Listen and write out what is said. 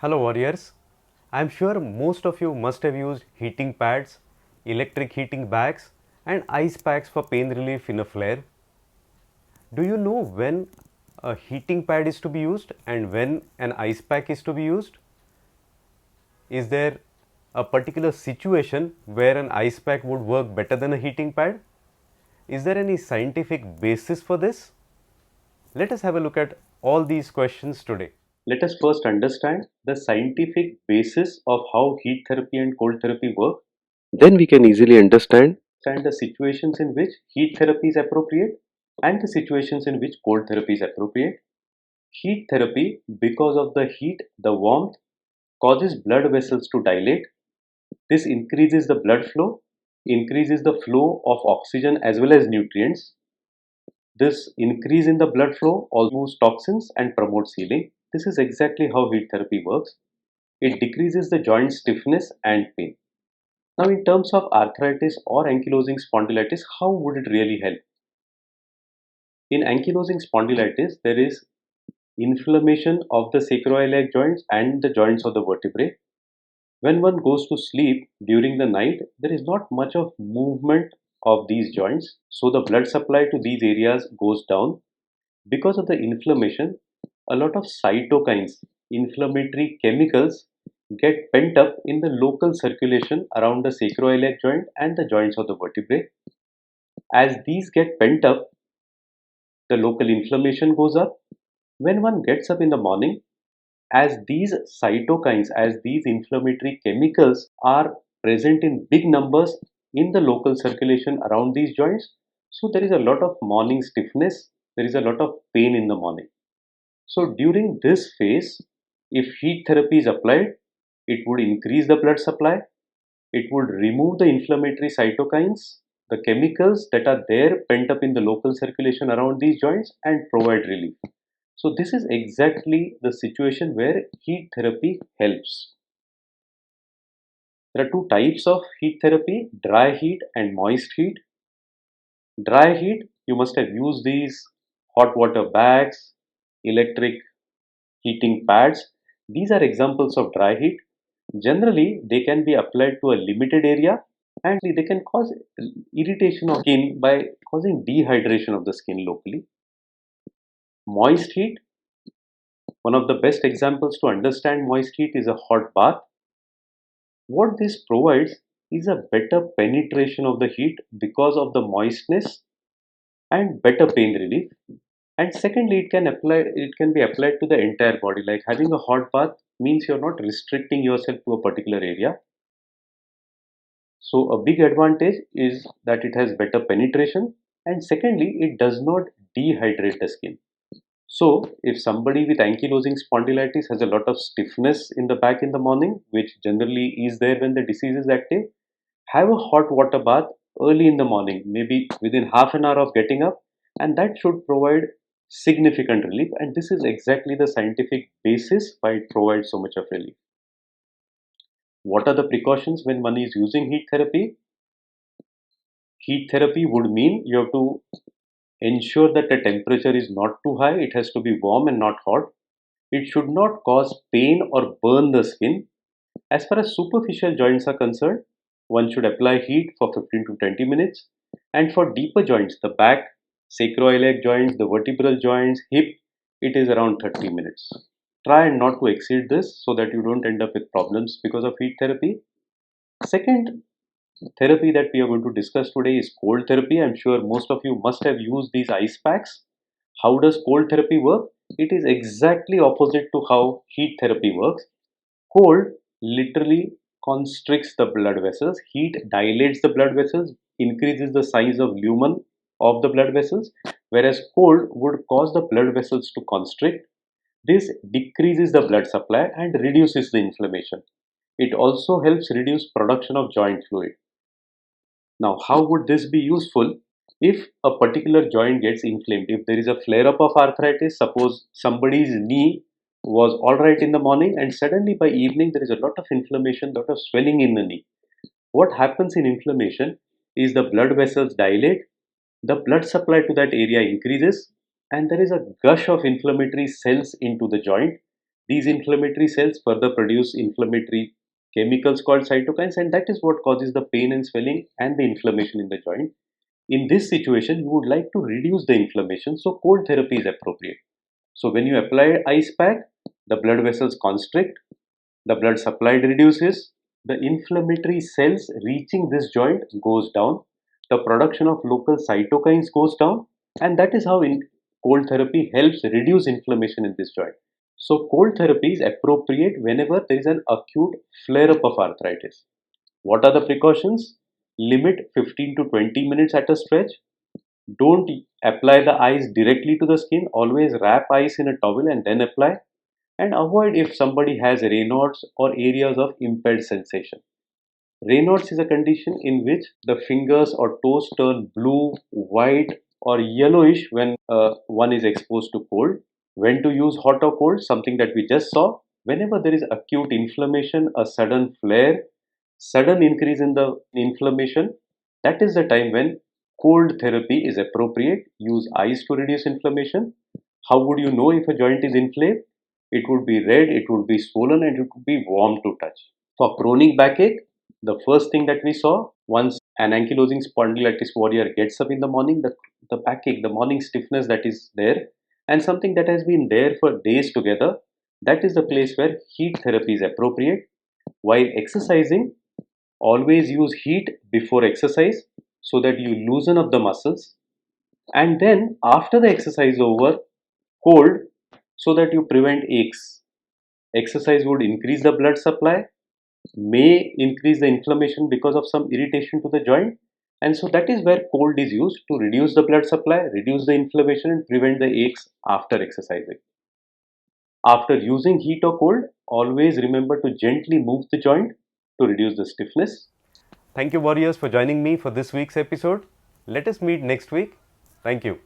Hello warriors, I am sure most of you must have used heating pads, electric heating bags and ice packs for pain relief in a flare. Do you know when a heating pad is to be used and when an ice pack is to be used? Is there a particular situation where an ice pack would work better than a heating pad? Is there any scientific basis for this? Let us have a look at all these questions today. Let us first understand the scientific basis of how heat therapy and cold therapy work. Then we can easily understand the situations in which heat therapy is appropriate and the situations in which cold therapy is appropriate. Heat therapy, because of the heat, the warmth, causes blood vessels to dilate. This increases the blood flow, increases the flow of oxygen as well as nutrients. This increase in the blood flow also removes toxins and promotes healing. This is exactly how heat therapy works. It decreases the joint stiffness and pain. Now, in terms of arthritis or ankylosing spondylitis, how would it really help? In ankylosing spondylitis, there is inflammation of the sacroiliac joints and the joints of the vertebrae. When one goes to sleep during the night, there is not much of movement of these joints, so the blood supply to these areas goes down. Because of the inflammation, a lot of cytokines, inflammatory chemicals, get pent up in the local circulation around the sacroiliac joint and the joints of the vertebrae. As these get pent up, the local inflammation goes up. When one gets up in the morning, as these cytokines, as these inflammatory chemicals are present in big numbers in the local circulation around these joints, so there is a lot of morning stiffness, there is a lot of pain in the morning. So during this phase, if heat therapy is applied, it would increase the blood supply, it would remove the inflammatory cytokines, the chemicals that are there pent up in the local circulation around these joints, and provide relief. So this is exactly the situation where heat therapy helps. There are two types of heat therapy, dry heat and moist heat. Dry heat, you must have used these hot water bags, electric heating pads. These are examples of dry heat. Generally, they can be applied to a limited area and they can cause irritation of skin by causing dehydration of the skin locally. Moist heat, one of the best examples to understand moist heat is a hot bath. What this provides is a better penetration of the heat because of the moistness and better pain relief. And secondly, it can be applied to the entire body. Like having a hot bath means you're not restricting yourself to a particular area. So a big advantage is that it has better penetration, and secondly, it does not dehydrate the skin. So if somebody with ankylosing spondylitis has a lot of stiffness in the back in the morning, which generally is there when the disease is active, have a hot water bath early in the morning, maybe within half an hour of getting up, and that should provide significant relief. And this is exactly the scientific basis why it provides so much of relief. What are the precautions when one is using heat therapy? Heat therapy would mean you have to ensure that the temperature is not too high, it has to be warm and not hot. It should not cause pain or burn the skin. As far as superficial joints are concerned, one should apply heat for 15 to 20 minutes. And for deeper joints, the back, sacroiliac joints, the vertebral joints, hip, it is around 30 minutes. Try not to exceed this so that you don't end up with problems because of heat therapy. Second therapy that we are going to discuss today is cold therapy. I'm sure most of you must have used these ice packs. How does cold therapy work? It is exactly opposite to how heat therapy works. Cold literally constricts the blood vessels. Heat dilates the blood vessels, increases the size of lumen of the blood vessels, whereas cold would cause the blood vessels to constrict. This decreases the blood supply and reduces the inflammation. It also helps reduce production of joint fluid. Now, how would this be useful if a particular joint gets inflamed? If there is a flare up of arthritis, suppose somebody's knee was all right in the morning and suddenly by evening there is a lot of inflammation, lot of swelling in the knee. What happens in inflammation is the blood vessels dilate, the blood supply to that area increases, and there is a gush of inflammatory cells into the joint. These inflammatory cells further produce inflammatory chemicals called cytokines, and that is what causes the pain and swelling and the inflammation in the joint. In this situation, you would like to reduce the inflammation, so cold therapy is appropriate. So when you apply ice pack, the blood vessels constrict, the blood supply reduces, the inflammatory cells reaching this joint goes down, the production of local cytokines goes down, and that is how cold therapy helps reduce inflammation in this joint. So cold therapy is appropriate whenever there is an acute flare-up of arthritis. What are the precautions? Limit 15 to 20 minutes at a stretch. Don't apply the ice directly to the skin. Always wrap ice in a towel and then apply. And avoid if somebody has Raynaud's or areas of impaired sensation. Raynaud's is a condition in which the fingers or toes turn blue, white, or yellowish when one is exposed to cold. When to use hot or cold, something that we just saw. Whenever there is acute inflammation, a sudden flare, sudden increase in the inflammation, that is the time when cold therapy is appropriate. Use ice to reduce inflammation. How would you know if a joint is inflamed? It would be red, it would be swollen, and it would be warm to touch. For chronic backache, the first thing that we saw, once an ankylosing spondylitis warrior gets up in the morning, the backache, the morning stiffness that is there, and something that has been there for days together, that is the place where heat therapy is appropriate. While exercising, always use heat before exercise so that you loosen up the muscles, and then after the exercise over, cold so that you prevent aches. Exercise would increase the blood supply, may increase the inflammation because of some irritation to the joint, and so that is where cold is used to reduce the blood supply, reduce the inflammation, and prevent the aches after exercising. After using heat or cold, always remember to gently move the joint to reduce the stiffness. Thank you, warriors, for joining me for this week's episode. Let us meet next week. Thank you.